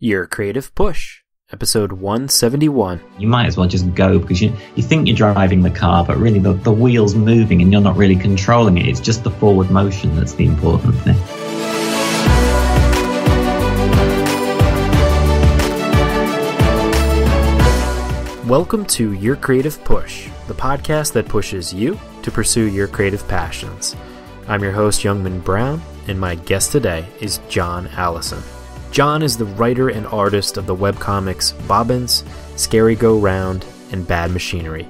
Your Creative Push, episode 171. You might as well just go because you think you're driving the car, but really the wheel's moving and you're not really controlling it. It's just the forward motion that's the important thing. Welcome to Your Creative Push, the podcast that pushes you to pursue your creative passions. I'm your host, Youngman Brown, and my guest today is John Allison. John is the writer and artist of the webcomics Bobbins, Scary Go Round, and Bad Machinery.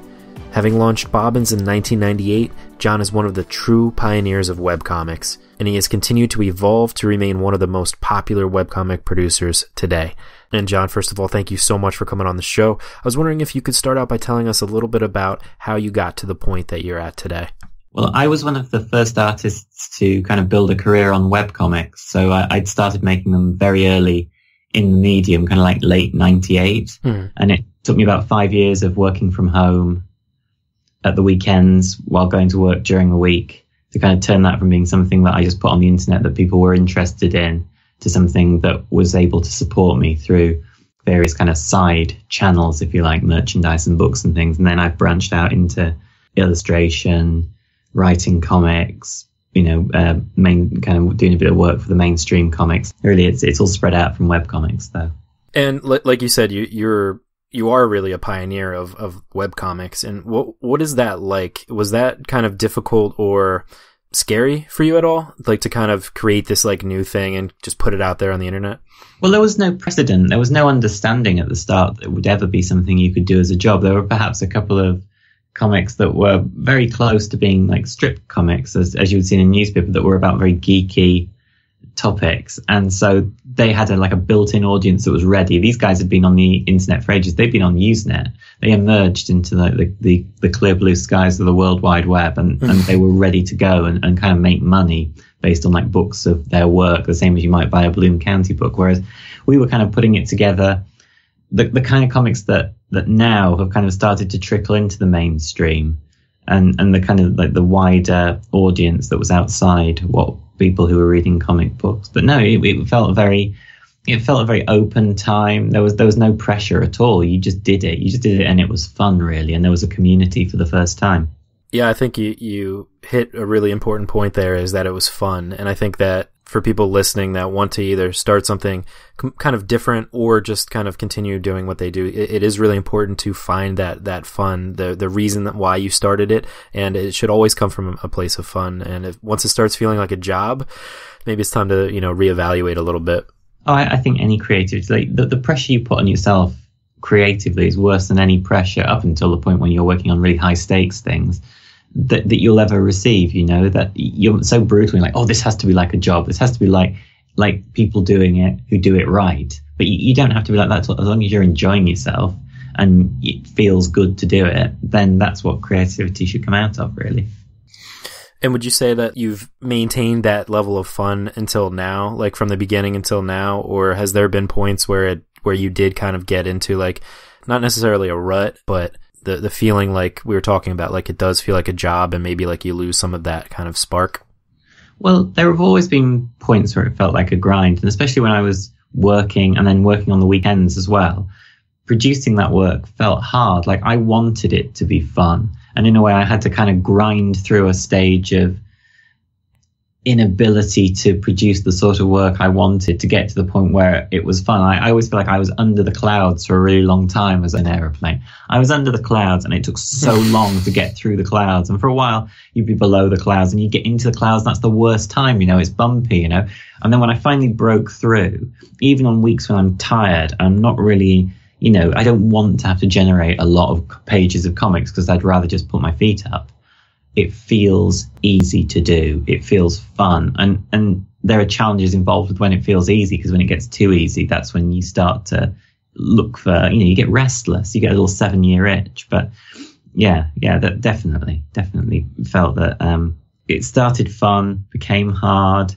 Having launched Bobbins in 1998, John is one of the true pioneers of webcomics, and he has continued to evolve to remain one of the most popular webcomic producers today. And John, first of all, thank you so much for coming on the show. I was wondering if you could start out by telling us a little bit about how you got to the point that you're at today. Well, I was one of the first artists to kind of build a career on webcomics. So I'd started making them very early in the medium, kind of like late 98. And it took me about 5 years of working from home at the weekends while going to work during the week to kind of turn that from being something that I just put on the internet that people were interested in to something that was able to support me through various kind of side channels, if you like, merchandise and books and things. And then I've branched out into illustration, writing comics, main kind of doing a bit of work for the mainstream comics. Really, it's all spread out from webcomics, though. And like you said, you are really a pioneer of webcomics. And what is that like? Was that kind of difficult or scary for you at all? Like to kind of create this like new thing and just put it out there on the internet? Well, there was no precedent. There was no understanding at the start that it would ever be something you could do as a job. There were perhaps a couple of comics that were very close to being like strip comics, as you would see in a newspaper, that were about very geeky topics. And so they had a built-in audience that was ready. These guys had been on the internet for ages. They'd been on Usenet. They emerged into the clear blue skies of the World Wide Web, and they were ready to go and kind of make money based on like books of their work, the same as you might buy a Bloom County book. Whereas we were kind of putting it together, the kind of comics that now have kind of started to trickle into the mainstream and the kind of like the wider audience that was outside what people who were reading comic books. But no, it felt a very open time. There was no pressure at all. You just did it and it was fun, really. And there was a community for the first time. Yeah, I think you hit a really important point there, is that it was fun. And I think that for people listening that want to either start something kind of different or just kind of continue doing what they do, it is really important to find that fun, the reason why you started it. And it should always come from a place of fun. And once it starts feeling like a job, maybe it's time to, reevaluate a little bit. Oh, I think any creativity, like the pressure you put on yourself creatively is worse than any pressure up until the point when you're working on really high stakes things that you'll ever receive, that you're so brutally like, oh, this has to be like a job. This has to be like people doing it who do it right. But you don't have to be like that. As long as you're enjoying yourself and it feels good to do it, then that's what creativity should come out of, really. And would you say that you've maintained that level of fun until now, like from the beginning until now, or has there been points where you did kind of get into like, not necessarily a rut, but the feeling like we were talking about, like it does feel like a job and maybe like you lose some of that kind of spark? Well, there have always been points where it felt like a grind, and especially when I was working and then working on the weekends as well. Producing that work felt hard. Like I wanted it to be fun. And in a way I had to kind of grind through a stage of inability to produce the sort of work I wanted to get to the point where it was fun. I always feel like I was under the clouds for a really long time as an aeroplane. I was under the clouds and it took so long to get through the clouds. And for a while you'd be below the clouds and you get into the clouds. That's the worst time, it's bumpy, And then when I finally broke through, even on weeks when I'm tired, I'm not really, I don't want to have to generate a lot of pages of comics because I'd rather just put my feet up. It feels easy to do. It feels fun. And there are challenges involved with when it feels easy, because when it gets too easy, that's when you start to look for, you get restless. You get a little 7-year itch. But yeah, that definitely felt that it started fun, became hard,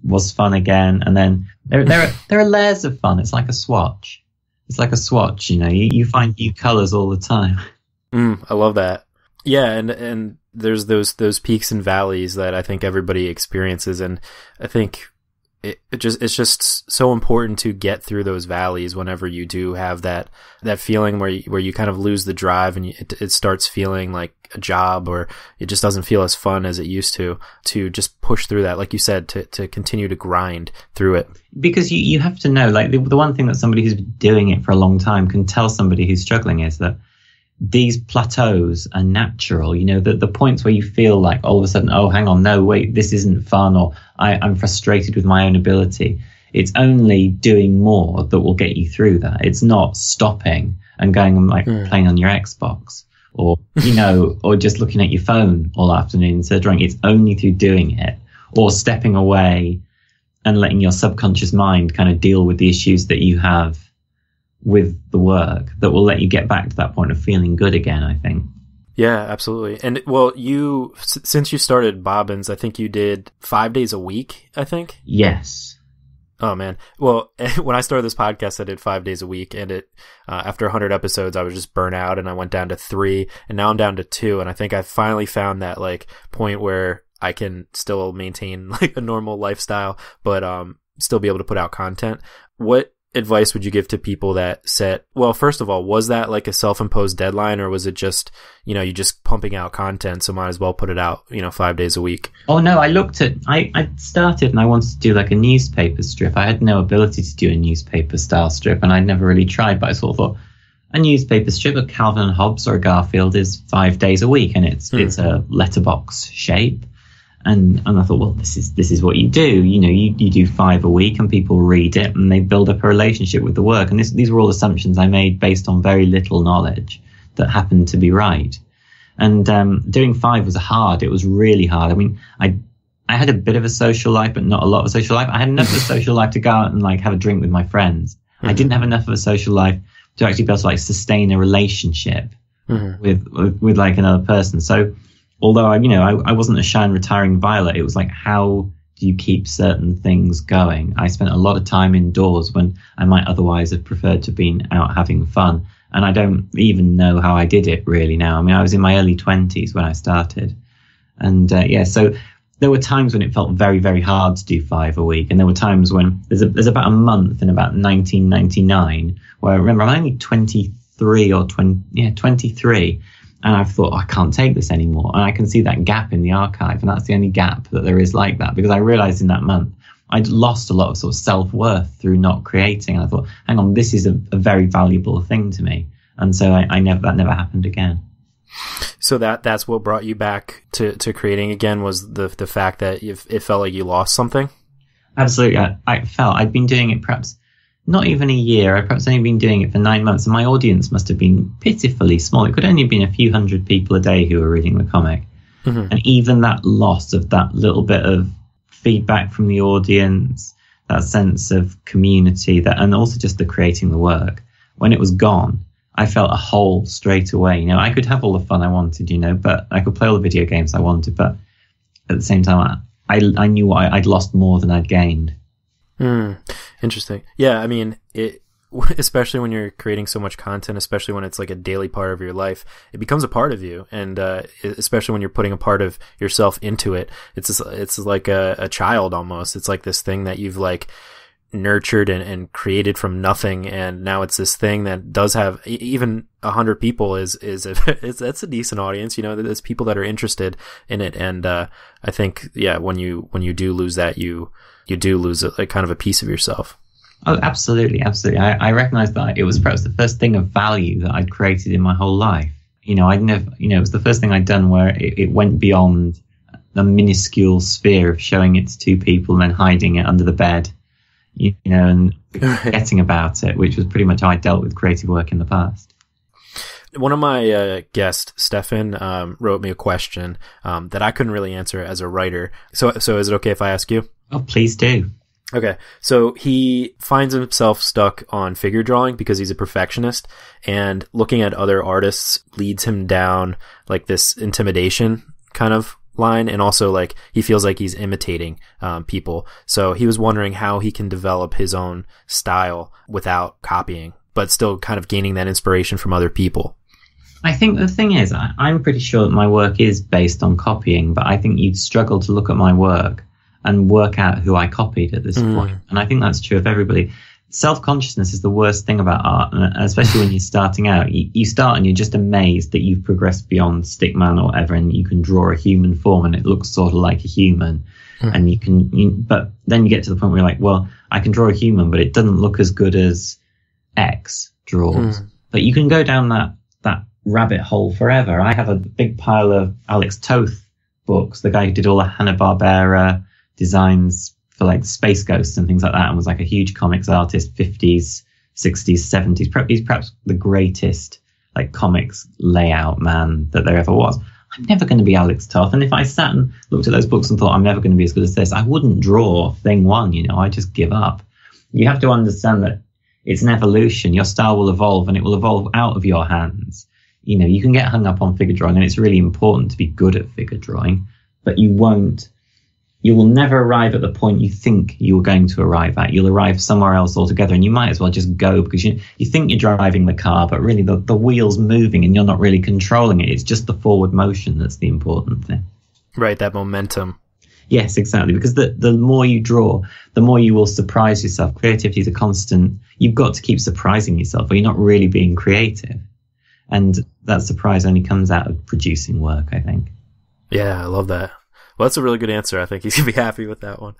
was fun again. And then there are layers of fun. It's like a swatch. You find new colors all the time. I love that. Yeah, and there's those peaks and valleys that I think everybody experiences, and I think it's just so important to get through those valleys whenever you do have that feeling where you kind of lose the drive and it starts feeling like a job, or it just doesn't feel as fun as it used to just push through that, like you said, to continue to grind through it. Because you have to know, like the one thing that somebody who's been doing it for a long time can tell somebody who's struggling is that these plateaus are natural. The points where you feel like all of a sudden, oh, hang on, no, wait, this isn't fun, or I'm frustrated with my own ability. It's only doing more that will get you through that. It's not stopping and going and playing on your Xbox or, or just looking at your phone all afternoon instead of drawing. It's only through doing it or stepping away and letting your subconscious mind kind of deal with the issues that you have with the work that will let you get back to that point of feeling good again, I think. Yeah, absolutely. And well, since you started Bobbins, I think you did 5 days a week, I think? Yes. Oh man. Well, when I started this podcast, I did 5 days a week, and after 100 episodes, I was just burnt out and I went down to 3, and now I'm down to 2. And I think I finally found that like point where I can still maintain like a normal lifestyle, but still be able to put out content. What advice would you give to people that first of all, was that like a self-imposed deadline, or was it just, you just pumping out content, so might as well put it out, 5 days a week? Oh no, I started and I wanted to do like a newspaper strip. I had no ability to do a newspaper style strip, and I'd never really tried, but I sort of thought a newspaper strip of Calvin and Hobbes or a Garfield is 5 days a week, and it's a letterbox shape. And I thought, well, this is what you do. You do 5 a week and people read it and they build up a relationship with the work. And these were all assumptions I made based on very little knowledge that happened to be right. And doing 5 was hard. It was really hard. I mean, I had a bit of a social life, but not a lot of a social life. I had enough of a social life to go out and like have a drink with my friends. I didn't have enough of a social life to actually be able to like sustain a relationship with like another person. So although I wasn't a shy and retiring violet, it was like, how do you keep certain things going? I spent a lot of time indoors when I might otherwise have preferred to have been out having fun. And I don't even know how I did it really now. I mean, I was in my early 20s when I started. And so there were times when it felt very, very hard to do 5 a week. And there were times when there's about a month in about 1999 where I remember I'm only 23. And I've thought, I can't take this anymore. And I can see that gap in the archive. And that's the only gap that there is like that, because I realized in that month I'd lost a lot of sort of self-worth through not creating. And I thought, hang on, this is a very valuable thing to me. And so that never happened again. So that's what brought you back to creating again, was the fact that it felt like you lost something? Absolutely. I felt I'd been doing it perhaps not even a year. I perhaps only been doing it for 9 months, and my audience must have been pitifully small. It could only have been a few hundred people a day who were reading the comic. And even that loss of that little bit of feedback from the audience, that sense of community, and also just the creating the work, when it was gone, I felt a hole straight away. I could have all the fun I wanted, but I could play all the video games I wanted, but at the same time, I knew I'd lost more than I'd gained. Interesting. Yeah, I mean, especially when you're creating so much content, especially when it's like a daily part of your life, it becomes a part of you. And especially when you're putting a part of yourself into it, it's like a child almost. It's like this thing that you've like nurtured and created from nothing, and now it's this thing that does have even 100 people that's a decent audience. There's people that are interested in it, and I think when you do lose that, you do lose a kind of a piece of yourself. Oh, absolutely. I recognize that it was perhaps the first thing of value that I'd created in my whole life. I'd never, it was the first thing I'd done where it went beyond the minuscule sphere of showing it to 2 people and then hiding it under the bed, and forgetting about it, which was pretty much how I dealt with creative work in the past. One of my guests, Stefan, wrote me a question that I couldn't really answer as a writer. So is it okay if I ask you? Oh, please do. Okay, so he finds himself stuck on figure drawing because he's a perfectionist, and looking at other artists leads him down like this intimidation kind of line, and also like he feels like he's imitating people. So he was wondering how he can develop his own style without copying, but still kind of gaining that inspiration from other people. I think the thing is, I'm pretty sure that my work is based on copying, but I think you'd struggle to look at my work and work out who I copied at this point. And I think that's true of everybody. Self-consciousness is the worst thing about art, and especially when you're starting out. You start and you're just amazed that you've progressed beyond stickman or whatever, and you can draw a human form and it looks sort of like a human. And but then you get to the point where you're like, well, I can draw a human, but it doesn't look as good as X draws. But you can go down that rabbit hole forever. I have a big pile of Alex Toth books, the guy who did all the Hanna-Barbera designs for like Space Ghosts and things like that, and was like a huge comics artist, 50s, 60s, 70s. He's perhaps the greatest like comics layout man that there ever was. I'm never going to be Alex Toth. And if I sat and looked at those books and thought I'm never going to be as good as this, I wouldn't draw thing one, I just give up. You have to understand that it's an evolution. Your style will evolve, and it will evolve out of your hands. You can get hung up on figure drawing, and it's really important to be good at figure drawing, but you will never arrive at the point you think you're going to arrive at. You'll arrive somewhere else altogether, and you might as well just go, because you think you're driving the car, but really the wheel's moving and you're not really controlling it. It's just the forward motion that's the important thing. Right, that momentum. Yes, exactly, because the more you draw, the more you will surprise yourself. Creativity is a constant. You've got to keep surprising yourself, or you're not really being creative. And that surprise only comes out of producing work, I think. Yeah, I love that. Well, that's a really good answer. I think he's going to be happy with that one.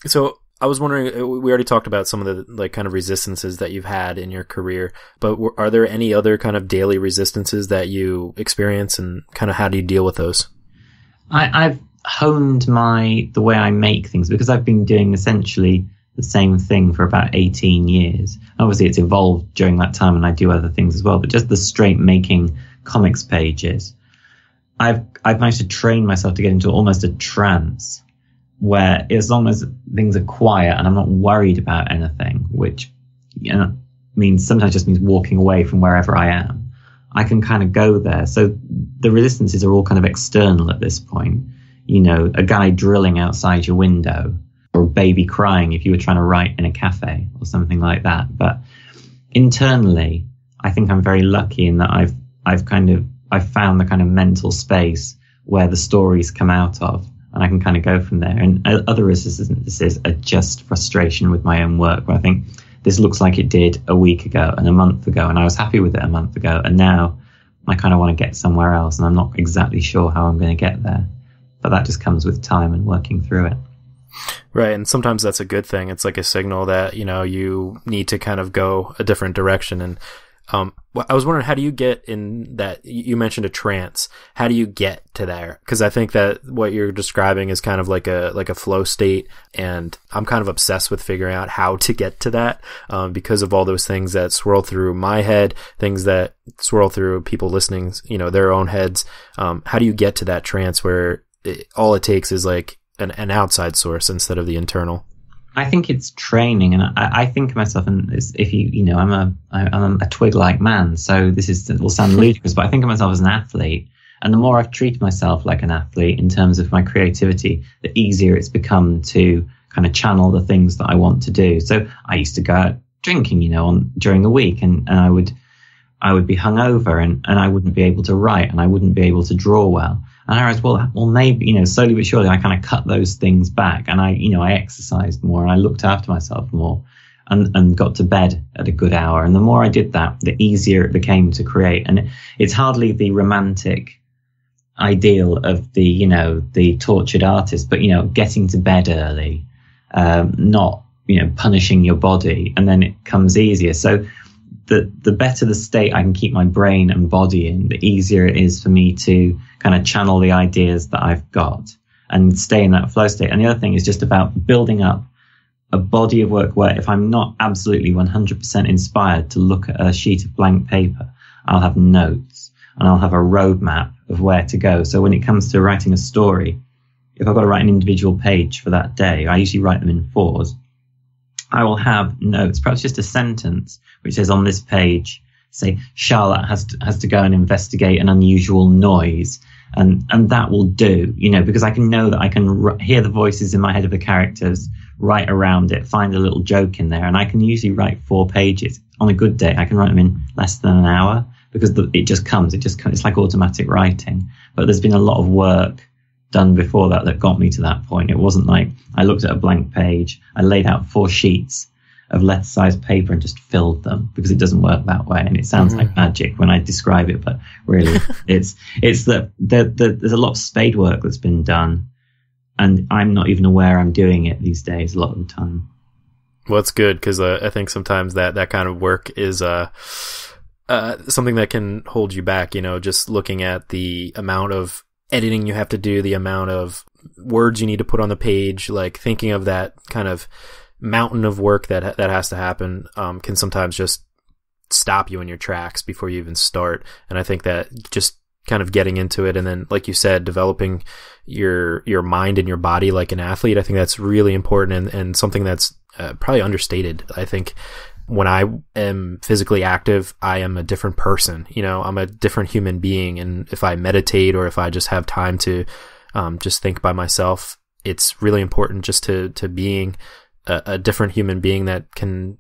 So I was wondering, we already talked about some of the like kind of resistances that you've had in your career, but are there any other kind of daily resistances that you experience, and kind of how do you deal with those? I've honed the way I make things, because I've been doing essentially the same thing for about 18 years. Obviously, it's evolved during that time, and I do other things as well, but just the straight making comics pages, I've managed to train myself to get into almost a trance, where as long as things are quiet and I'm not worried about anything, which means sometimes just means walking away from wherever I am, I can kind of go there. So the resistances are all kind of external at this point. A guy drilling outside your window, or a baby crying if you were trying to write in a cafe or something like that. But internally, I think I'm very lucky in that I've found the kind of mental space where the stories come out of, and I can kind of go from there. And other resistances are just frustration with my own work, where I think this looks like it did a week ago and a month ago, and I was happy with it a month ago, and now I kind of want to get somewhere else, and I'm not exactly sure how I'm going to get there. But that just comes with time and working through it. Right, and sometimes that's a good thing. It's like a signal that, you need to kind of go a different direction. And I was wondering, how do you get in that? You mentioned a trance. How do you get to there? Because I think that what you're describing is kind of like a flow state, and I'm kind of obsessed with figuring out how to get to that, because of all those things that swirl through my head, things that swirl through people listening, their own heads. How do you get to that trance where all it takes is like an outside source instead of the internal? I think it's training, and I think of myself, and if I'm a twig-like man, so it will sound ludicrous, but I think of myself as an athlete, and the more I've treated myself like an athlete in terms of my creativity, the easier it's become to kind of channel the things that I want to do. So I used to go out drinking, during the week, and I would be hungover, and I wouldn't be able to write, and I wouldn't be able to draw well. And I realized, well, maybe, slowly but surely I kind of cut those things back, and I exercised more, and I looked after myself more, and got to bed at a good hour. And the more I did that, the easier it became to create. And it's hardly the romantic ideal of the tortured artist, but, getting to bed early, not, punishing your body, and then it comes easier. So the better the state I can keep my brain and body in, the easier it is for me to kind of channel the ideas that I've got and stay in that flow state. And the other thing is just about building up a body of work where if I'm not absolutely 100% inspired to look at a sheet of blank paper, I'll have notes and I'll have a roadmap of where to go. So when it comes to writing a story, if I've got to write an individual page for that day, I usually write them in 4s. I will have notes, perhaps just a sentence, which says on this page, say, Charlotte has to go and investigate an unusual noise. And that will do, because I can know that I can hear the voices in my head of the characters, write around it, find a little joke in there. And I can usually write 4 pages. On a good day, I can write them in less than an hour, because it just comes. It's like automatic writing. But there's been a lot of work done before that got me to that point. It wasn't like I looked at a blank page, I laid out 4 sheets of letter-sized paper and just filled them, because it doesn't work that way. And it sounds like magic when I describe it, but really it's that there's a lot of spade work that's been done, and I'm not even aware I'm doing it these days a lot of the time. Well, it's good, because I think sometimes that kind of work is something that can hold you back, just looking at the amount of editing you have to do, the amount of words you need to put on the page, like thinking of that kind of mountain of work that has to happen can sometimes just stop you in your tracks before you even start. And I think that just kind of getting into it, and then, like you said, developing your mind and your body like an athlete, I think that's really important, and something that's probably understated. I think when I am physically active, I am a different person. I'm a different human being. And if I meditate, or if I just have time to just think by myself, it's really important just to being a different human being that can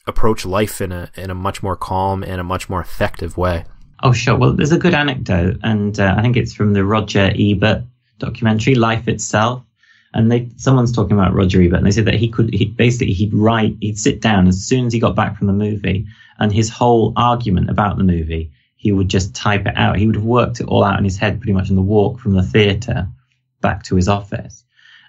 approach life in a much more calm and a much more effective way. Oh, sure. Well, there's a good anecdote, and I think it's from the Roger Ebert documentary, Life Itself. And someone's talking about Roger Ebert, and they said that he'd sit down as soon as he got back from the movie, and his whole argument about the movie, he would just type it out. He would have worked it all out in his head pretty much in the walk from the theatre back to his office.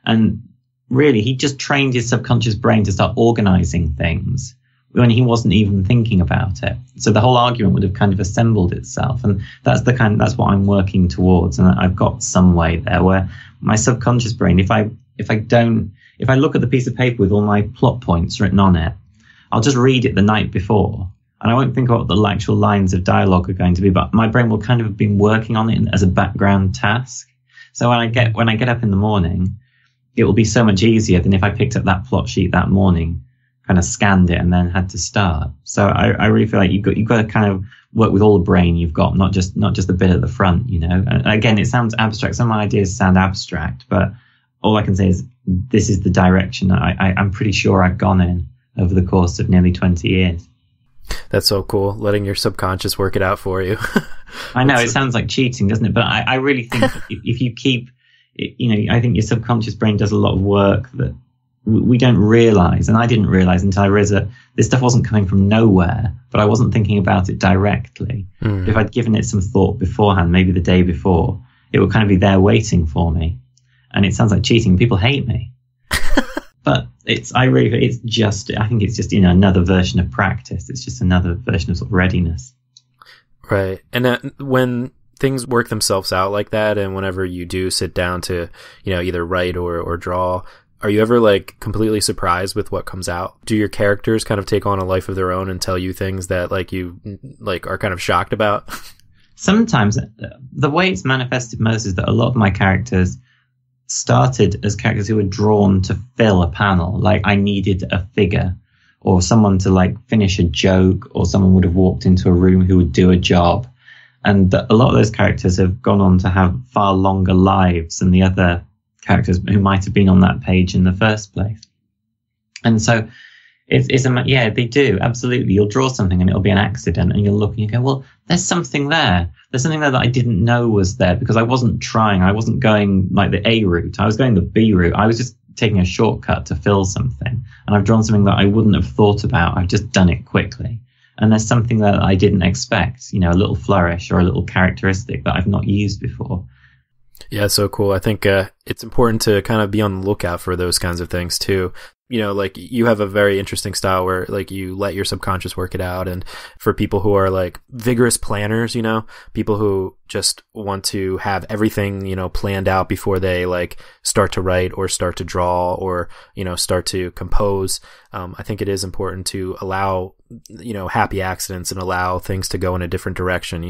And really, he just trained his subconscious brain to start organizing things when he wasn't even thinking about it. So the whole argument would have kind of assembled itself. And that's what I'm working towards. And I've got some way there where my subconscious brain, if I look at the piece of paper with all my plot points written on it, I'll just read it the night before, and I won't think about what the actual lines of dialogue are going to be, but my brain will kind of have been working on it as a background task. So when I get up in the morning, it will be so much easier than if I picked up that plot sheet that morning, kind of scanned it, and then had to start. So I really feel like you've got to kind of work with all the brain you've got, not just the bit at the front, And again, it sounds abstract. Some ideas sound abstract, but all I can say is this is the direction I'm pretty sure I've gone in over the course of nearly 20 years. That's so cool, letting your subconscious work it out for you. I know, it sounds like cheating, doesn't it? But I really think if you keep, I think your subconscious brain does a lot of work that we don't realize, and I didn't realize until I realized this stuff wasn't coming from nowhere, but I wasn't thinking about it directly. If I'd given it some thought beforehand, maybe the day before, it would kind of be there waiting for me. And it sounds like cheating. People hate me. But I think it's just another version of practice. It's just another version of sort of readiness. Right. And when things work themselves out like that, and whenever you do sit down to, either write or draw, are you ever like completely surprised with what comes out? Do your characters kind of take on a life of their own and tell you things that like you like are kind of shocked about? Sometimes the way it's manifested most is that a lot of my characters started as characters who were drawn to fill a panel. Like I needed a figure or someone to like finish a joke, or someone would have walked into a room who would do a job. And a lot of those characters have gone on to have far longer lives than the other characters who might have been on that page in the first place. And so they do, absolutely. You'll draw something and it'll be an accident, and you'll look and you go, well, there's something there. There's something there that I didn't know was there, because I wasn't trying. I wasn't going like the A route. I was going the B route. I was just taking a shortcut to fill something. And I've drawn something that I wouldn't have thought about. I've just done it quickly. And there's something that I didn't expect, a little flourish or a little characteristic that I've not used before. Yeah, so cool. I think it's important to kind of be on the lookout for those kinds of things too. Like you have a very interesting style where like you let your subconscious work it out. And for people who are like vigorous planners, people who just want to have everything, planned out before they like start to write or start to draw or, start to compose. I think it is important to allow, happy accidents and allow things to go in a different direction.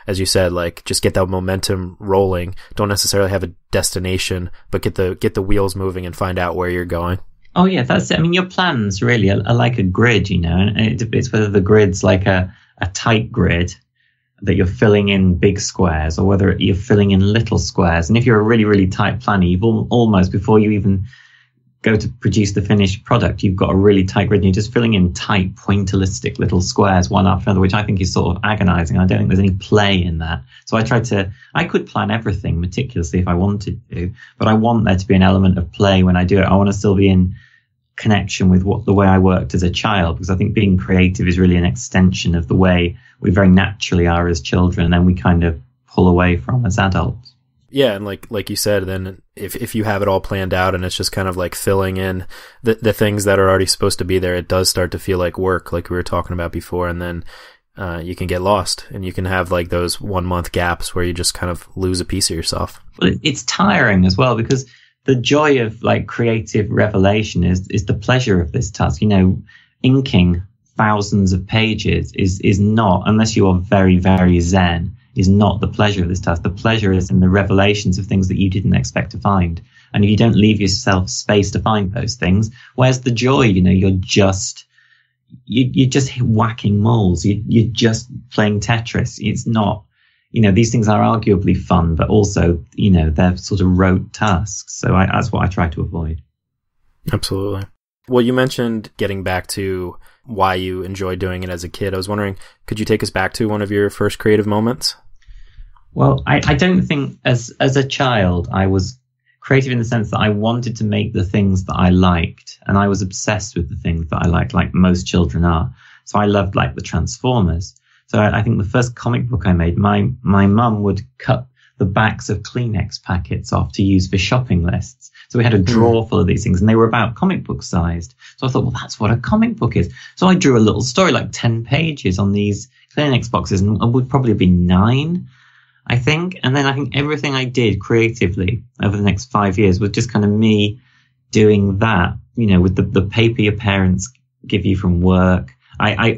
As you said, like just get that momentum rolling. Don't necessarily have a destination, but get the wheels moving and find out where you're going. Oh, yeah, that's it. I mean, your plans really are like a grid, and it's whether the grid's like a tight grid that you're filling in big squares, or whether you're filling in little squares. And if you're a really, really tight planner, you've almost, before you even go to produce the finished product, you've got a really tight grid and you're just filling in tight, pointillistic little squares one after another, which I think is sort of agonizing. I don't think there's any play in that. So I could plan everything meticulously if I wanted to, but I want there to be an element of play when I do it. I want to still be in connection with the way I worked as a child, because I think being creative is really an extension of the way we very naturally are as children, and then we kind of pull away from as adults. Yeah, and like you said, then if you have it all planned out and it's just kind of like filling in the things that are already supposed to be there, it does start to feel like work, like we were talking about before, and then you can get lost, and you can have like those 1 month gaps where you just kind of lose a piece of yourself. Well, it's tiring as well, because the joy of like creative revelation is the pleasure of this task. You know, inking thousands of pages is not, unless you are very, very zen, is not the pleasure of this task. The pleasure is in the revelations of things that you didn't expect to find. And if you don't leave yourself space to find those things, where's the joy? You know, you're just whacking moles. You're just playing Tetris. It's not, you know, these things are arguably fun, but also, you know, they're sort of rote tasks. So that's what I try to avoid. Absolutely. Well, you mentioned getting back to why you enjoyed doing it as a kid. I was wondering, could you take us back to one of your first creative moments? Well, I don't think as a child I was creative in the sense that I wanted to make the things that I liked, and I was obsessed with the things that I liked, like most children are. So I loved like the Transformers. So I think the first comic book I made, my mum would cut the backs of Kleenex packets off to use for shopping lists. So we had a drawer full of these things, and they were about comic book sized. So I thought, well, that's what a comic book is. So I drew a little story, like 10 pages on these Kleenex boxes, and it would probably have been 9, I think. And then I think everything I did creatively over the next 5 years was just kind of me doing that, you know, with the paper your parents give you from work.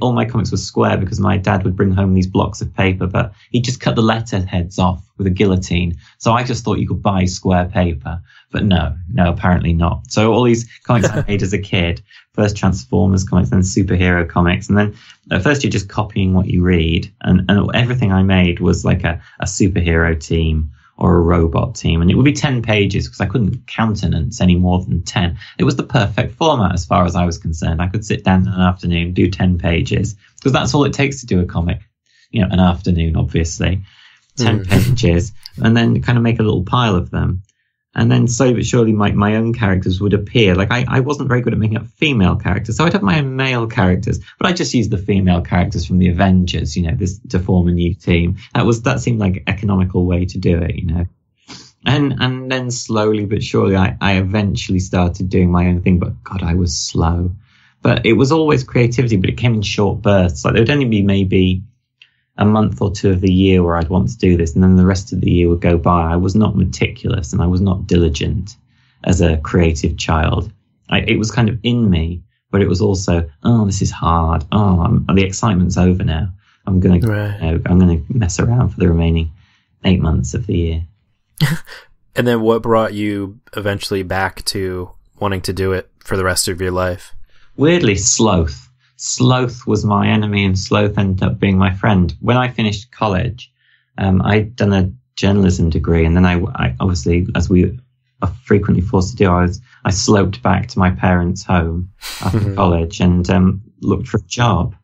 All my comics were square because my dad would bring home these blocks of paper, but he just cut the letterheads off with a guillotine. So I just thought you could buy square paper, but no, apparently not. So all these comics I made as a kid, first Transformers comics, then superhero comics. And then at first you're just copying what you read. And everything I made was like a superhero team or a robot team. And it would be 10 pages because I couldn't countenance any more than 10. It was the perfect format as far as I was concerned. I could sit down in an afternoon, do 10 pages, because that's all it takes to do a comic. You know, an afternoon, obviously, 10 pages, and then kind of make a little pile of them. And then slowly but surely my own characters would appear. Like I wasn't very good at making up female characters, so I'd have my own male characters, but I just used the female characters from the Avengers, you know, to form a new team. That seemed like an economical way to do it, you know. And then slowly but surely I eventually started doing my own thing, but God, I was slow. But it was always creativity, but it came in short bursts. Like there would only be maybe a month or two of the year where I'd want to do this, and then the rest of the year would go by. I was not meticulous and I was not diligent as a creative child. It was kind of in me, but it was also, oh, this is hard. Oh, the excitement's over now. I'm going to mess around for the remaining 8 months of the year. And then what brought you eventually back to wanting to do it for the rest of your life? Weirdly, sloth. Sloth was my enemy and sloth ended up being my friend. When I finished college, I'd done a journalism degree, and then I obviously, as we are frequently forced to do, I sloped back to my parents' home after college and looked for a job.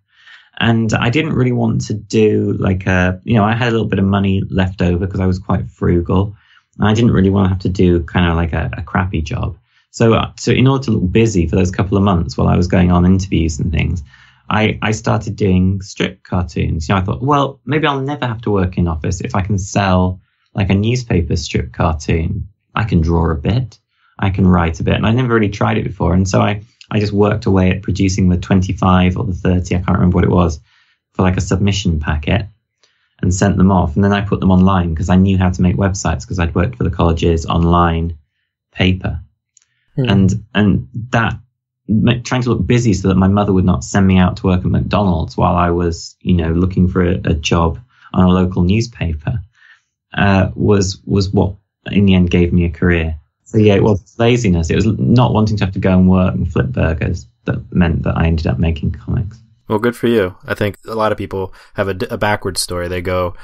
And I didn't really want to do I had a little bit of money left over because I was quite frugal. And I didn't really want to have to do kind of like a crappy job. So in order to look busy for those couple of months while I was going on interviews and things, I started doing strip cartoons. You know, I thought, well, maybe I'll never have to work in office if I can sell like a newspaper strip cartoon. I can draw a bit, I can write a bit, and I never really tried it before. And so I just worked away at producing the 25 or the 30, I can't remember what it was, for like a submission packet, and sent them off. And then I put them online because I knew how to make websites because I'd worked for the college's online paper. And that, trying to look busy so that my mother would not send me out to work at McDonald's while I was, you know, looking for a job on a local newspaper, was what in the end gave me a career. So yeah, it was laziness. It was not wanting to have to go and work and flip burgers that meant that I ended up making comics. Well, good for you. I think a lot of people have a backwards story. They go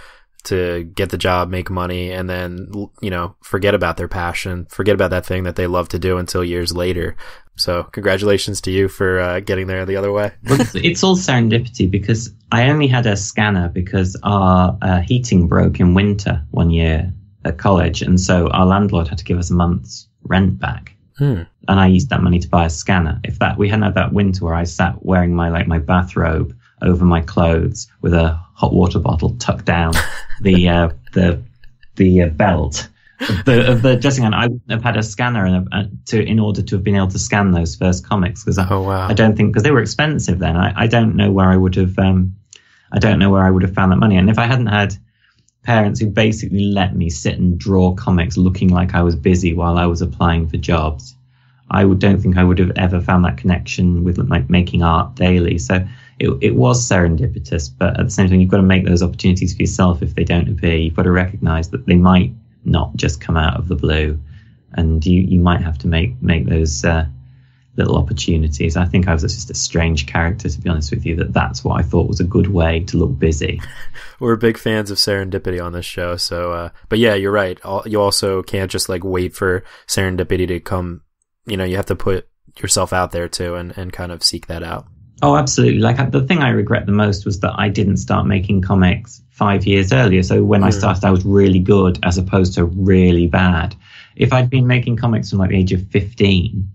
to get the job, make money, and then, you know, forget about their passion, forget about that thing that they love to do until years later. So congratulations to you for getting there the other way. Well, it's all serendipity, because I only had a scanner because our heating broke in winter one year at college. And so our landlord had to give us a month's rent back. And I used that money to buy a scanner. If we hadn't had that winter where I sat wearing my bathrobe over my clothes with a hot water bottle tucked down the belt of the dressing gown, I wouldn't have had a scanner in order to have been able to scan those first comics. Because I don't think, because they were expensive then. I don't know where I would have found that money. And if I hadn't had parents who basically let me sit and draw comics looking like I was busy while I was applying for jobs, don't think I would have ever found that connection with like making art daily. So it was serendipitous, but at the same time, you've got to make those opportunities for yourself if they don't appear. You've got to recognize that they might not just come out of the blue, and you might have to make those little opportunities. I think I was just a strange character, to be honest with you, that's what I thought was a good way to look busy. We're big fans of serendipity on this show. So, but yeah, you're right. You also can't just like wait for serendipity to come. You know, you have to put yourself out there too and kind of seek that out. Oh, absolutely. Like the thing I regret the most was that I didn't start making comics 5 years earlier. So when I started, I was really good as opposed to really bad. If I'd been making comics from like the age of 15,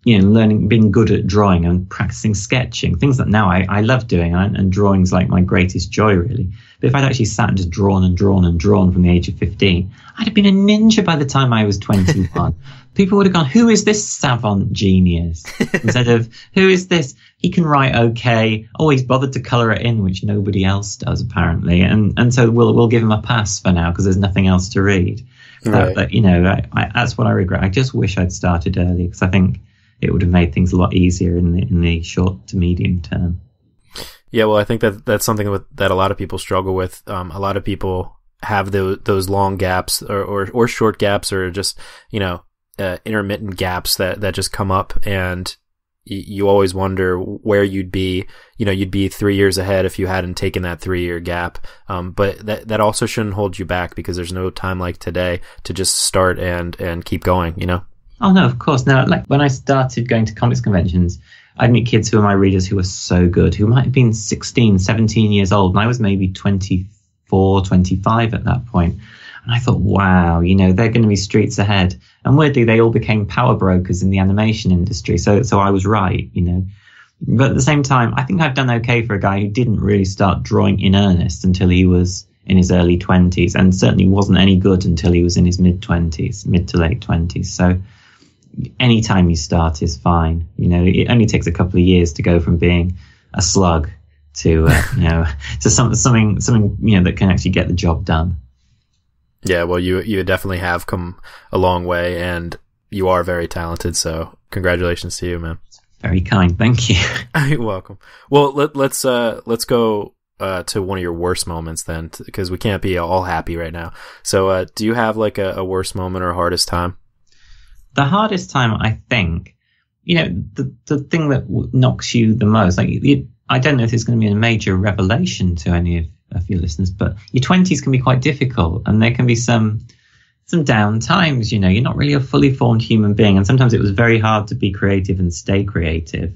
you know, being good at drawing and practicing sketching, things that now I love doing, and drawing's like my greatest joy, really. But if I'd actually sat and just drawn from the age of 15, I'd have been a ninja by the time I was 21. People would have gone, who is this savant genius? Instead of, who is this? He can write okay. Oh, he's bothered to colour it in, which nobody else does, apparently. And so we'll give him a pass for now because there's nothing else to read. Right. But you know, that's what I regret. I just wish I'd started early, because I think it would have made things a lot easier in the short to medium term. Yeah, well, I think that's something that a lot of people struggle with. A lot of people have those long gaps or short gaps, or just, you know, intermittent gaps that just come up, and you always wonder where you'd be. You know, you'd be 3 years ahead if you hadn't taken that 3-year gap. But that also shouldn't hold you back, because there's no time like today to just start and keep going, you know? Oh, no, of course. Now, like when I started going to comics conventions, I'd meet kids who were my readers who were so good, who might have been 16, 17 years old. And I was maybe 24, 25 at that point. And I thought, wow, you know, they're going to be streets ahead. And weirdly, they all became power brokers in the animation industry. So I was right, you know. But at the same time, I think I've done okay for a guy who didn't really start drawing in earnest until he was in his early 20s, and certainly wasn't any good until he was in his mid to late 20s. So any time you start is fine. You know, it only takes a couple of years to go from being a slug to, you know, to something, you know, that can actually get the job done. Yeah, well, you definitely have come a long way, and you are very talented. So congratulations to you, man. Very kind. Thank you. You're welcome. Well, let's go to one of your worst moments then, because we can't be all happy right now. So do you have like a worst moment or hardest time? The hardest time, I think, you know, the thing that knocks you the most, like, I don't know if it's going to be a major revelation to any of your listeners, but your 20s can be quite difficult, and there can be some down times. You know, you're not really a fully formed human being, and sometimes it was very hard to be creative and stay creative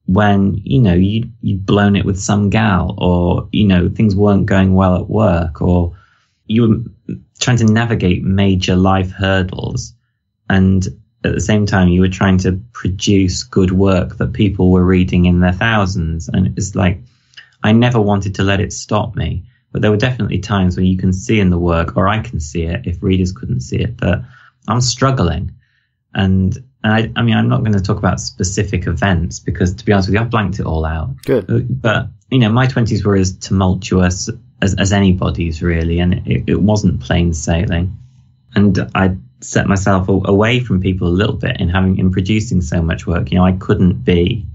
when, you know, you'd blown it with some gal, or, you know, things weren't going well at work, or you were trying to navigate major life hurdles, and at the same time you were trying to produce good work that people were reading in their thousands. And it's like, I never wanted to let it stop me, but there were definitely times when you can see in the work, or I can see it if readers couldn't see it, that I'm struggling. And I mean, I'm not going to talk about specific events, because to be honest with you, I've blanked it all out. Good. But, you know, my 20s were as tumultuous as anybody's, really, and it wasn't plain sailing. And I set myself away from people a little bit in producing so much work. You know, I couldn't be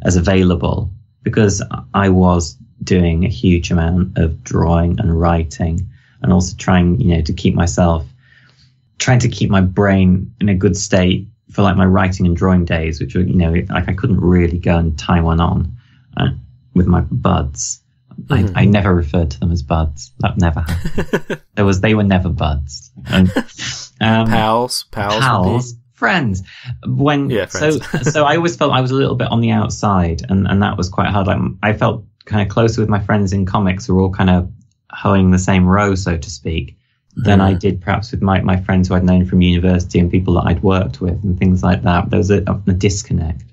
as available because I was doing a huge amount of drawing and writing, and also trying, you know, trying to keep my brain in a good state for like my writing and drawing days, which were, you know, like I couldn't really go and tie one on with my buds. I never referred to them as buds. That never happened. They were never buds. And, pals, friends. Friends. So I always felt I was a little bit on the outside, and that was quite hard. Like, I felt kind of closer with my friends in comics who were all kind of hoeing the same row, so to speak, than I did perhaps with my friends who I'd known from university and people that I'd worked with and things like that. There was a disconnect.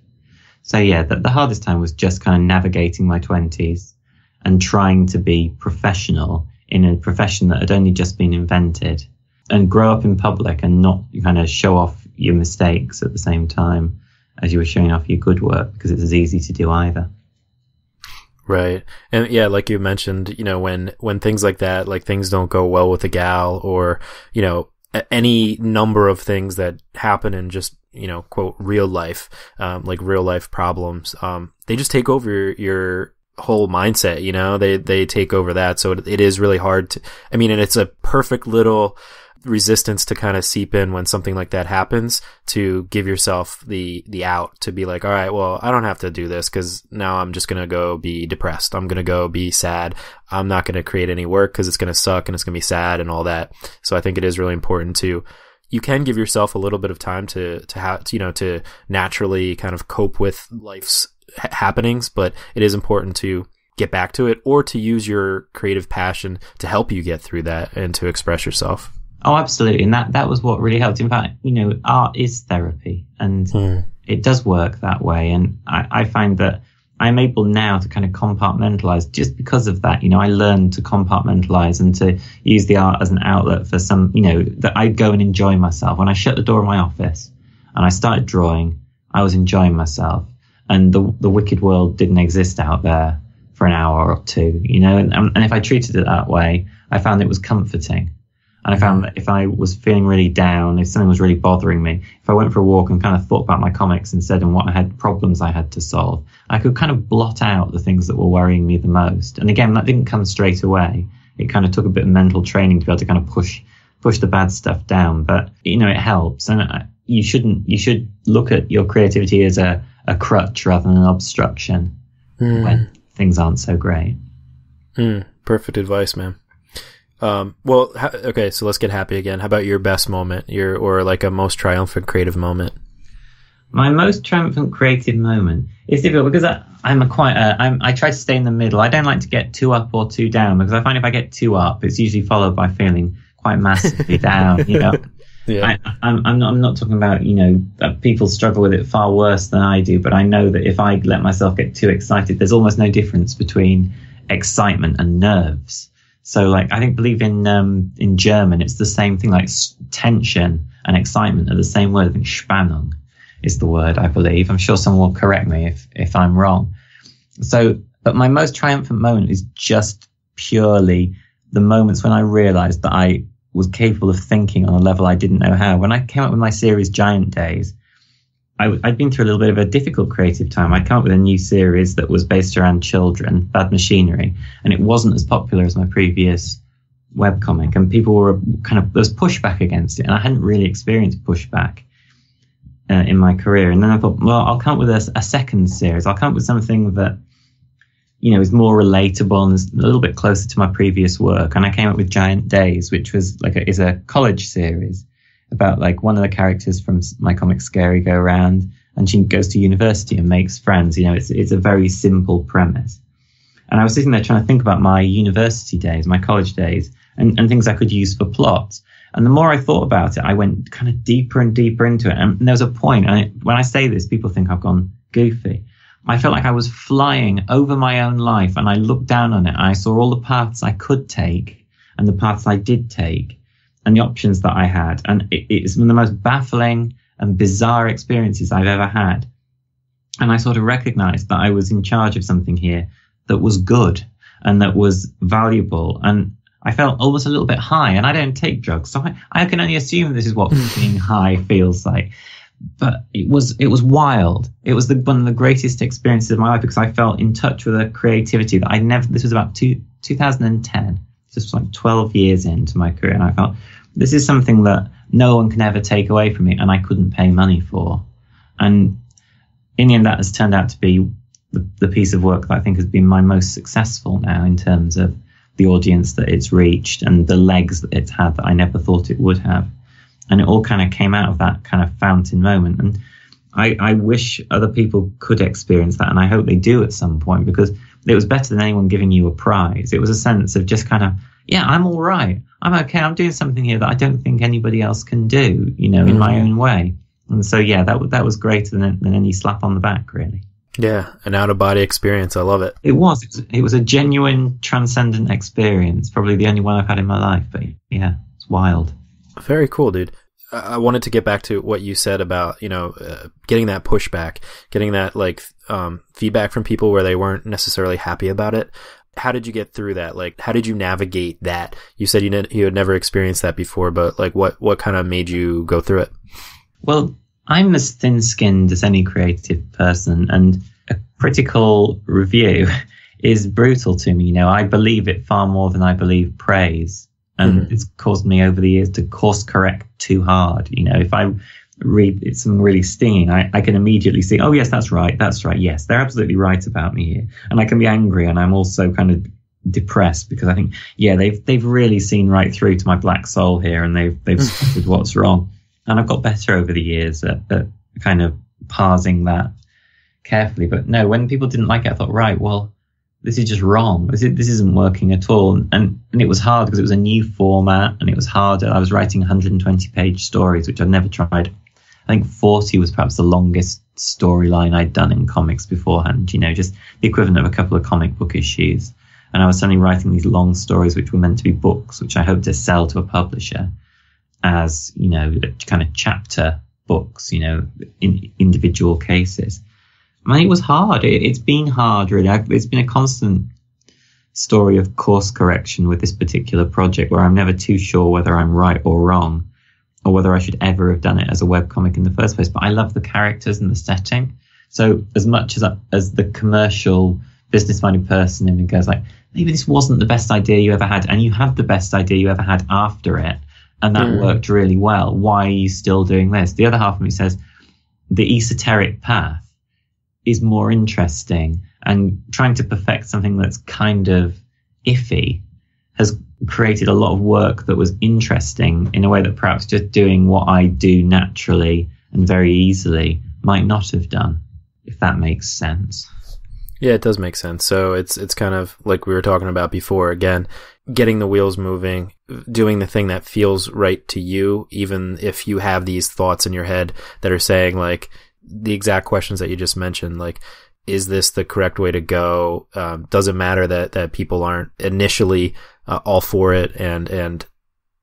So yeah, the hardest time was just kind of navigating my 20s and trying to be professional in a profession that had only just been invented, and grow up in public and not kind of show off your mistakes at the same time as you were showing off your good work, because it's as easy to do either. Right. And yeah, like you mentioned, you know, when things like that, like things don't go well with a gal, or, you know, any number of things that happen in just, you know, quote, real life, like real life problems, they just take over your whole mindset, you know, they take over that. So it is really hard to, I mean, and it's a perfect little resistance to kind of seep in when something like that happens, to give yourself the out, to be like, all right, well, I don't have to do this because now I'm just going to go be depressed. I'm going to go be sad. I'm not going to create any work because it's going to suck and it's going to be sad and all that. So I think it is really important you can give yourself a little bit of time to naturally kind of cope with life's happenings, but it is important to get back to it, or to use your creative passion to help you get through that and to express yourself. Oh, absolutely. And that was what really helped. In fact, you know, art is therapy, and it does work that way. And I find that I'm able now to kind of compartmentalize just because of that. You know, I learned to compartmentalize and to use the art as an outlet for some, you know, that I'd go and enjoy myself. When I shut the door of my office and I started drawing, I was enjoying myself, and the wicked world didn't exist out there for an hour or two, you know, and if I treated it that way, I found it was comforting. And I found that if I was feeling really down, if something was really bothering me, if I went for a walk and kind of thought about my comics instead and what problems I had to solve, I could kind of blot out the things that were worrying me the most. And again, that didn't come straight away. It kind of took a bit of mental training to be able to kind of push the bad stuff down. But, you know, it helps. And you should look at your creativity as a crutch rather than an obstruction when things aren't so great. Perfect advice, man. Okay, so let's get happy again. How about your best moment, or like a most triumphant creative moment? My most triumphant creative moment is difficult because I try to stay in the middle. I don't like to get too up or too down, because I find if I get too up, it's usually followed by feeling quite massively down, you know. Yeah. I'm not talking about, you know, that people struggle with it far worse than I do, but I know that if I let myself get too excited, there's almost no difference between excitement and nerves. So, like, I believe in German, it's the same thing. Like, tension and excitement are the same word. I think Spannung is the word, I believe. I'm sure someone will correct me if I'm wrong. So, but my most triumphant moment is just purely the moments when I realized that I was capable of thinking on a level I didn't know how. When I came up with my series Giant Days, I'd been through a little bit of a difficult creative time. I'd come up with a new series that was based around children, Bad Machinery, and it wasn't as popular as my previous webcomic, and people were there was pushback against it, and I hadn't really experienced pushback in my career. And then I thought, well, I'll come up with a second series. I'll come up with something that, you know, is more relatable and is a little bit closer to my previous work. And I came up with Giant Days, which was is a college series about, like, one of the characters from my comic Scary Go Round, and she goes to university and makes friends. You know, it's a very simple premise. And I was sitting there trying to think about my university days, my college days, and things I could use for plots. And the more I thought about it, I went kind of deeper and deeper into it. And there was a point, when I say this, people think I've gone goofy. I felt like I was flying over my own life, and I looked down on it, and I saw all the paths I could take and the paths I did take, and the options that I had. And it's one of the most baffling and bizarre experiences I've ever had. And I sort of recognized that I was in charge of something here that was good and that was valuable. And I felt almost a little bit high, and I don't take drugs, so I can only assume this is what being high feels like. But it was wild. It was one of the greatest experiences of my life, because I felt in touch with a creativity that this was about 2010. Just like 12 years into my career, and I felt this is something that no one can ever take away from me, and I couldn't pay money for. And in the end, that has turned out to be the piece of work that I think has been my most successful now in terms of the audience that it's reached and the legs that it's had that I never thought it would have. And it all kind of came out of that kind of fountain moment. And I wish other people could experience that, and I hope they do at some point, because it was better than anyone giving you a prize. It was a sense of just kind of, yeah, I'm all right. I'm okay. I'm doing something here that I don't think anybody else can do, in my own way. And so, yeah, that was greater than any slap on the back, really. Yeah, an out-of-body experience. I love it. It was a genuine, transcendent experience. Probably the only one I've had in my life, but yeah, it's wild. Very cool, dude. I wanted to get back to what you said about, getting that pushback, getting that feedback from people where they weren't necessarily happy about it. How did you get through that? Like, how did you navigate that? You said you had never experienced that before, but what kind of made you go through it? Well, I'm as thin-skinned as any creative person, and a critical review is brutal to me. I believe it far more than I believe praise. And it's caused me over the years to course correct too hard. If I read something really stinging, I can immediately see, oh, yes, that's right. Yes, they're absolutely right about me here. And I can be angry, and I'm also kind of depressed because I think, yeah, they've really seen right through to my black soul here, and they've spotted what's wrong. And I've got better over the years at kind of parsing that carefully. But no, when people didn't like it, I thought, right, well, this is just wrong. This isn't working at all. And it was hard because it was a new format, and it was hard. I was writing 120-page stories, which I'd never tried. I think 40 was perhaps the longest storyline I'd done in comics beforehand, just the equivalent of a couple of comic book issues. And I was suddenly writing these long stories, which were meant to be books, which I hoped to sell to a publisher as, kind of chapter books, in individual cases. I mean, it was hard. It's been hard, really. It's been a constant story of course correction with this particular project, where I'm never too sure whether I'm right or wrong, or whether I should ever have done it as a webcomic in the first place. But I love the characters and the setting. So as much as the commercial, business-minded person in me goes like, maybe this wasn't the best idea you ever had, and you had the best idea you ever had after it, and that worked really well. Why are you still doing this? The other half of me says the esoteric path is more interesting, and trying to perfect something that's kind of iffy has created a lot of work that was interesting in a way that perhaps just doing what I do naturally and very easily might not have done, if that makes sense. Yeah, it does make sense. So it's kind of like we were talking about before, again, getting the wheels moving, doing the thing that feels right to you, even if you have these thoughts in your head that are saying like the exact questions that you just mentioned, like, is this the correct way to go? Does it matter that people aren't initially all for it? And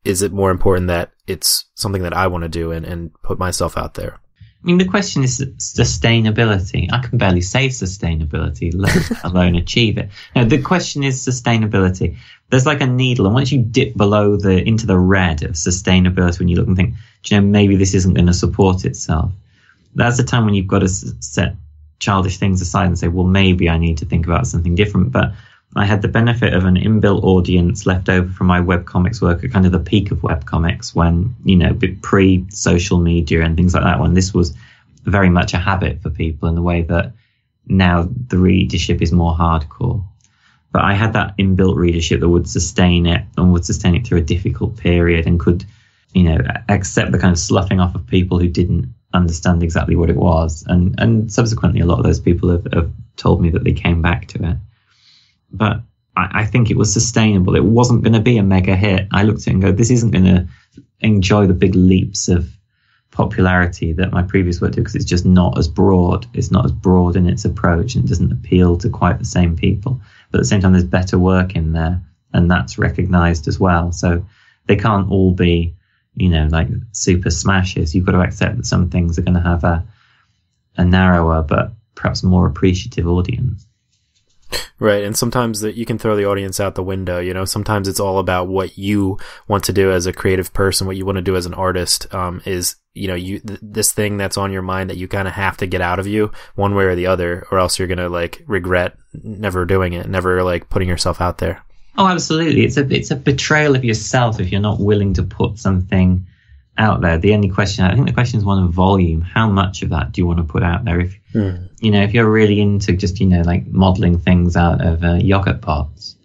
is it more important that it's something that I want to do and put myself out there? I mean, the question is sustainability. I can barely say sustainability, let alone achieve it. No, the question is sustainability. There's like a needle, and once you dip below into the red of sustainability, when you look and think, maybe this isn't going to support itself, that's the time when you've got to set childish things aside and say, well, maybe I need to think about something different. But I had the benefit of an inbuilt audience left over from my webcomics work at kind of the peak of webcomics, when, pre-social media and things like that, when this was very much a habit for people in the way that now the readership is more hardcore. But I had that inbuilt readership that would sustain it, and would sustain it through a difficult period, and could, accept the kind of sloughing off of people who didn't understand exactly what it was. And subsequently, a lot of those people have told me that they came back to it. But I think it was sustainable. It wasn't going to be a mega hit. I looked at it and go, this isn't going to enjoy the big leaps of popularity that my previous work did, because it's just not as broad. It's not as broad in its approach, and it doesn't appeal to quite the same people. But at the same time, there's better work in there, and that's recognized as well. So they can't all be, like super smashes. You've got to accept that some things are going to have a narrower but perhaps more appreciative audience. Right. And sometimes you can throw the audience out the window. Sometimes it's all about what you want to do as a creative person, what you want to do as an artist, is, this thing that's on your mind that you kind of have to get out of you one way or the other, or else you're going to regret never doing it, never putting yourself out there. Oh, absolutely. It's a betrayal of yourself if you're not willing to put something out there. The question is one of volume. How much of that do you want to put out there? If if you're really into just like modeling things out of yogurt pots,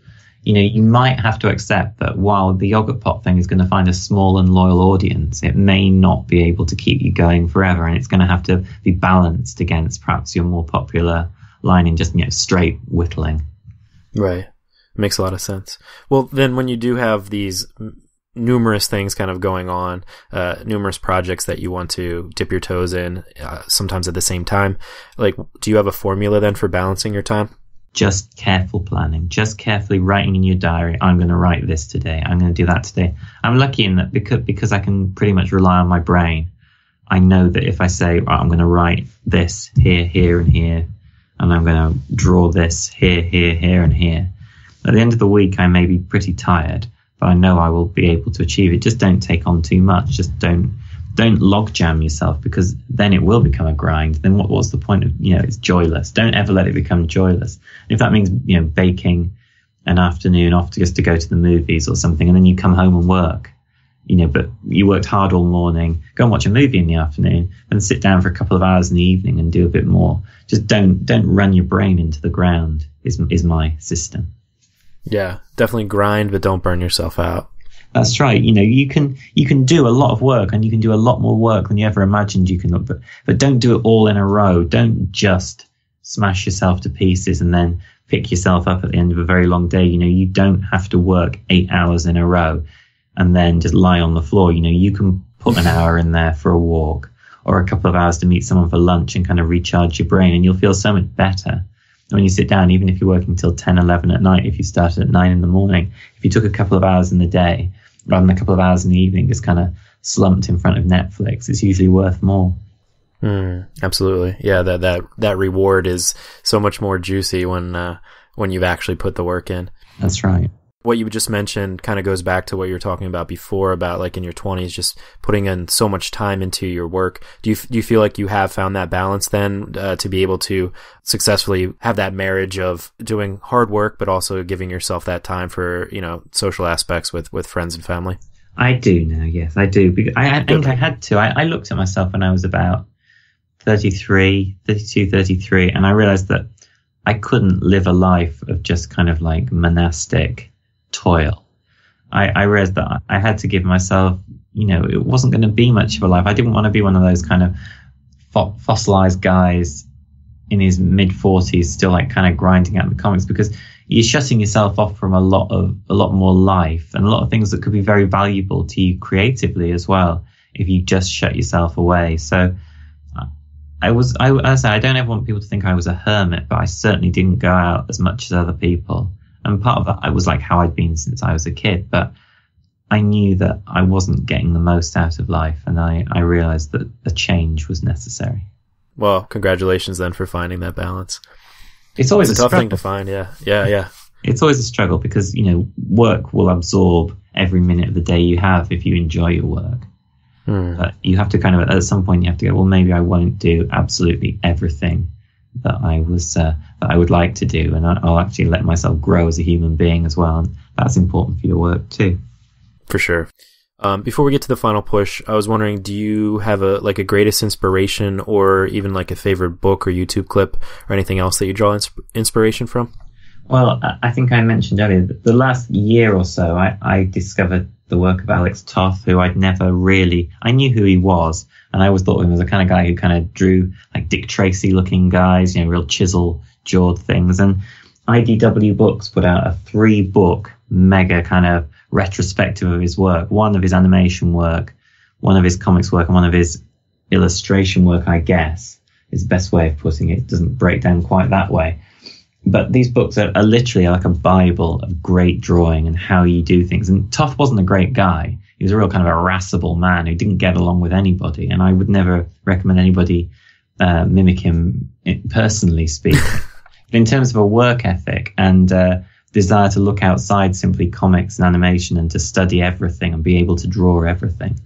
you might have to accept that while the yogurt pot thing is going to find a small and loyal audience, it may not be able to keep you going forever, and it's going to have to be balanced against perhaps your more popular line in just straight whittling. Right. Makes a lot of sense. Well, then when you do have these numerous things kind of going on, numerous projects that you want to dip your toes in, sometimes at the same time, like, do you have a formula then for balancing your time? Just careful planning, just carefully writing in your diary, I'm going to write this today, I'm going to do that today. I'm lucky in that because I can pretty much rely on my brain. I know that if I say, I'm going to write this here, here, and here, and I'm going to draw this here, here, here, and here, at the end of the week, I may be pretty tired, but I know I will be able to achieve it. Just don't take on too much. Just don't logjam yourself, because then it will become a grind. Then what's the point of, it's joyless. Don't ever let it become joyless. If that means, baking an afternoon off to go to the movies or something, and then you come home and work, but you worked hard all morning, go and watch a movie in the afternoon and sit down for a couple of hours in the evening and do a bit more. Just don't run your brain into the ground is my system. Yeah, definitely grind, but don't burn yourself out. That's right. You can do a lot of work, and you can do a lot more work than you ever imagined you can, but don't do it all in a row. Don't just smash yourself to pieces and then pick yourself up at the end of a very long day. You don't have to work 8 hours in a row and then just lie on the floor. You can put an hour in there for a walk or a couple of hours to meet someone for lunch and kind of recharge your brain, and you'll feel so much better. When you sit down, even if you're working till 10, 11 at night, if you started at 9 in the morning, if you took a couple of hours in the day rather than a couple of hours in the evening, just kind of slumped in front of Netflix, it's usually worth more. Absolutely. Yeah, that reward is so much more juicy when you've actually put the work in. That's right. What you just mentioned kind of goes back to what you were talking about before, about like in your 20s, just putting in so much time into your work. Do you feel like you have found that balance then to be able to successfully have that marriage of doing hard work, but also giving yourself that time for, social aspects with friends and family? I do now. Yes, I do. I think I had to. I looked at myself when I was about 32, 33, and I realized that I couldn't live a life of just kind of like monastic toil. I realized that I had to give myself, it wasn't going to be much of a life. I didn't want to be one of those kind of fossilized guys in his mid 40s, still like kind of grinding out the comics, because you're shutting yourself off from a lot more life and a lot of things that could be very valuable to you creatively as well if you just shut yourself away. So I don't ever want people to think I was a hermit, but I certainly didn't go out as much as other people. And part of that, I was like how I'd been since I was a kid, but I knew that I wasn't getting the most out of life, and I realized that a change was necessary. Well, congratulations then for finding that balance. It's always a tough thing to find, yeah. It's always a struggle because, work will absorb every minute of the day you have if you enjoy your work. But you have to kind of, at some point, you have to go, well, maybe I won't do absolutely everything that I would like to do, and I'll actually let myself grow as a human being as well, and that's important for your work too. For sure. Before we get to the final push, I was wondering, do you have a greatest inspiration, or even like a favorite book or YouTube clip or anything else that you draw inspiration from? Well, I think I mentioned earlier that the last year or so, I discovered the work of Alex Toth, who I knew who he was, and I always thought of him as the kind of guy who kind of drew like Dick Tracy looking guys, real chisel-jawed things. And IDW Books put out a 3-book mega kind of retrospective of his work, one of his animation work, one of his comics work, and one of his illustration work, I guess, is the best way of putting it. It doesn't break down quite that way. But these books are literally like a Bible of great drawing and how you do things. And Toth wasn't a great guy. He was a real kind of irascible man who didn't get along with anybody. And I would never recommend anybody mimic him personally speaking. But in terms of a work ethic and desire to look outside simply comics and animation and to study everything and be able to draw everything,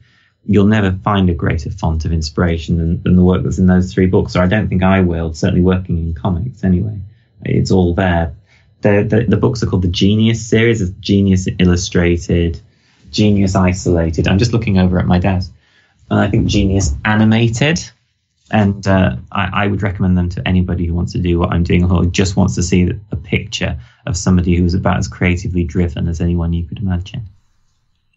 you'll never find a greater font of inspiration than the work that's in those 3 books. Or I don't think I will, certainly working in comics anyway. It's all there. The books are called the Genius series. It's Genius Illustrated, Genius Isolated. I'm just looking over at my desk. and I think Genius Animated. And I would recommend them to anybody who wants to do what I'm doing or just wants to see a picture of somebody who's about as creatively driven as anyone you could imagine.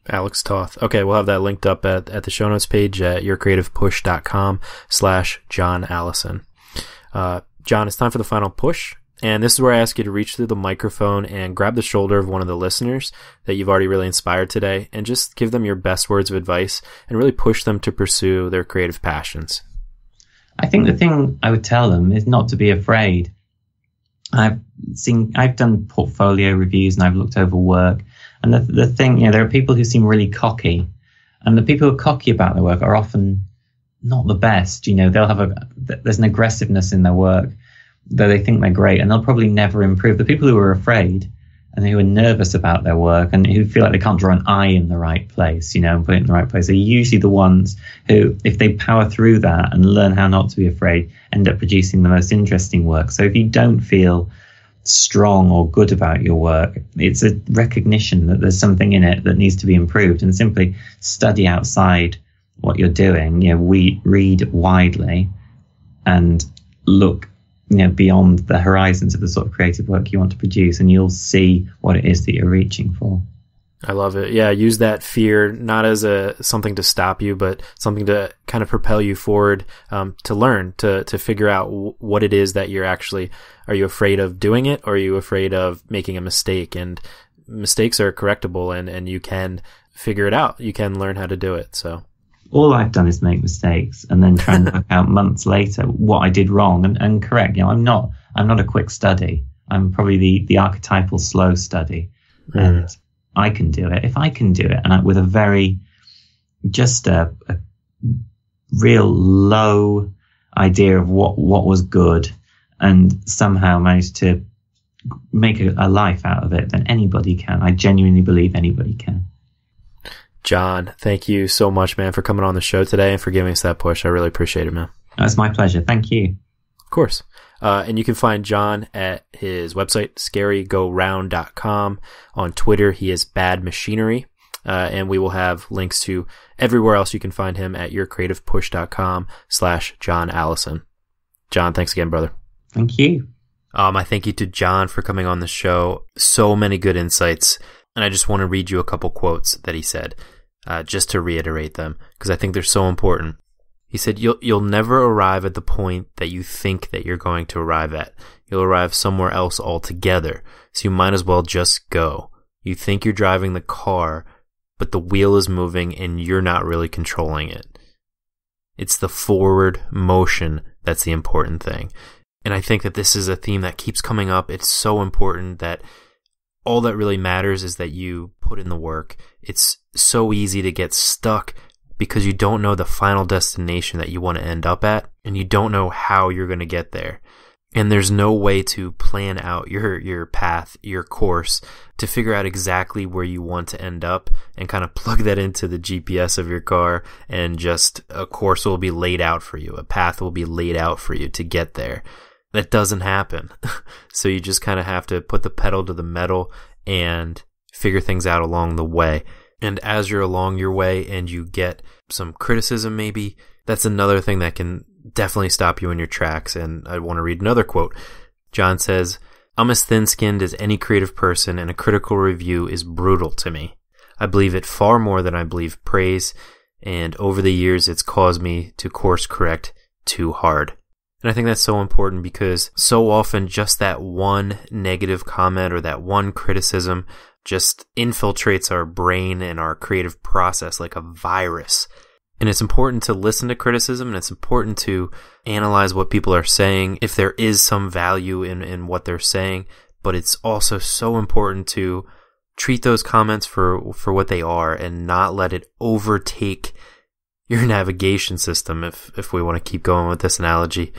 Alex Toth. Okay, we'll have that linked up at the show notes page at yourcreativepush.com/John Allison. John, it's time for the final push. And this is where I ask you to reach through the microphone and grab the shoulder of one of the listeners that you've already really inspired today and just give them your best words of advice and really push them to pursue their creative passions. I think the thing I would tell them is not to be afraid. I've done portfolio reviews and I've looked over work. And the thing, there are people who seem really cocky, and the people who are cocky about their work are often not the best. They'll have there's an aggressiveness in their work, though they think they're great, and they'll probably never improve. The people who are afraid and who are nervous about their work and who feel like they can't draw an eye in the right place, and put it in the right place, are usually the ones who, if they power through that and learn how not to be afraid, end up producing the most interesting work. So if you don't feel strong or good about your work, it's a recognition that there's something in it that needs to be improved, and simply study outside what you're doing. We read widely and look beyond the horizons of the sort of creative work you want to produce, and you'll see what it is that you're reaching for. I love it. Yeah, use that fear not as something to stop you, but something to kind of propel you forward, to learn, to figure out what it is that you're actually. Are you afraid of doing it, or are you afraid of making a mistake? And mistakes are correctable, and you can figure it out. You can learn how to do it. So all I've done is make mistakes and then try and work out months later what I did wrong and correct. I'm not a quick study. I'm probably the archetypal slow study, and I can do it. If I can do it, and with a real low idea of what was good, and somehow managed to make a life out of it, then anybody can. I genuinely believe anybody can. John, thank you so much, man, for coming on the show today and for giving us that push. I really appreciate it, man. It's my pleasure. Thank you. Of course. And you can find John at his website, scarygoround.com. On Twitter, he is Bad Machinery. And we will have links to everywhere else you can find him at yourcreativepush.com/John Allison. John, thanks again, brother. Thank you. I thank you to John for coming on the show. So many good insights. And I just want to read you a couple quotes that he said, just to reiterate them, because I think they're so important. He said, you'll never arrive at the point that you think that you're going to arrive at. You'll arrive somewhere else altogether, so you might as well just go. You think you're driving the car, but the wheel is moving and you're not really controlling it. It's the forward motion that's the important thing. And I think that this is a theme that keeps coming up. It's so important that all that really matters is that you put in the work. It's so easy to get stuck because you don't know the final destination that you want to end up at, and you don't know how you're going to get there. And there's no way to plan out your path, your course, to figure out exactly where you want to end up and kind of plug that into the GPS of your car, and just a course will be laid out for you. A path will be laid out for you to get there. That doesn't happen. So you just kind of have to put the pedal to the metal and figure things out along the way. And as you're along your way and you get some criticism maybe, that's another thing that can definitely stop you in your tracks. And I want to read another quote. John says, "I'm as thin-skinned as any creative person, and a critical review is brutal to me. I believe it far more than I believe praise, and over the years it's caused me to course correct too hard." And I think that's so important, because so often just that one negative comment or that one criticism just infiltrates our brain and our creative process like a virus. And it's important to listen to criticism, and it's important to analyze what people are saying if there is some value in what they're saying. But it's also so important to treat those comments for what they are and not let it overtake your navigation system, if we want to keep going with this analogy,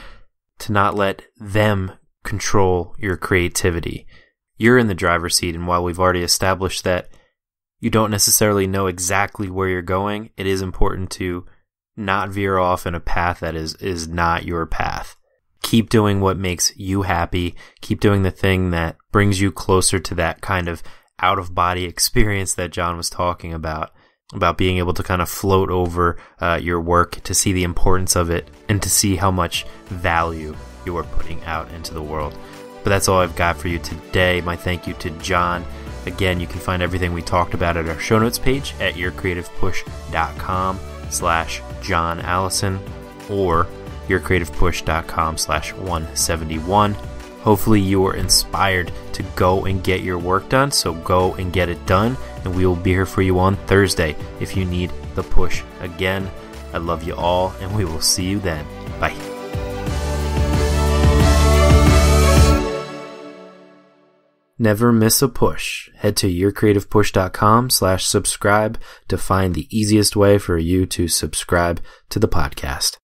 to not let them control your creativity. You're in the driver's seat, and while we've already established that you don't necessarily know exactly where you're going, it is important to not veer off in a path that is not your path. Keep doing what makes you happy. Keep doing the thing that brings you closer to that kind of out-of-body experience that John was talking about. about being able to kind of float over your work, to see the importance of it, and to see how much value you are putting out into the world. But that's all I've got for you today. My thank you to John. Again, you can find everything we talked about at our show notes page at yourcreativepush.com/John Allison or yourcreativepush.com/171. Hopefully you were inspired to go and get your work done, so go and get it done, and we will be here for you on Thursday if you need the push again. I love you all, and we will see you then. Bye. Never miss a push. Head to yourcreativepush.com/subscribe to find the easiest way for you to subscribe to the podcast.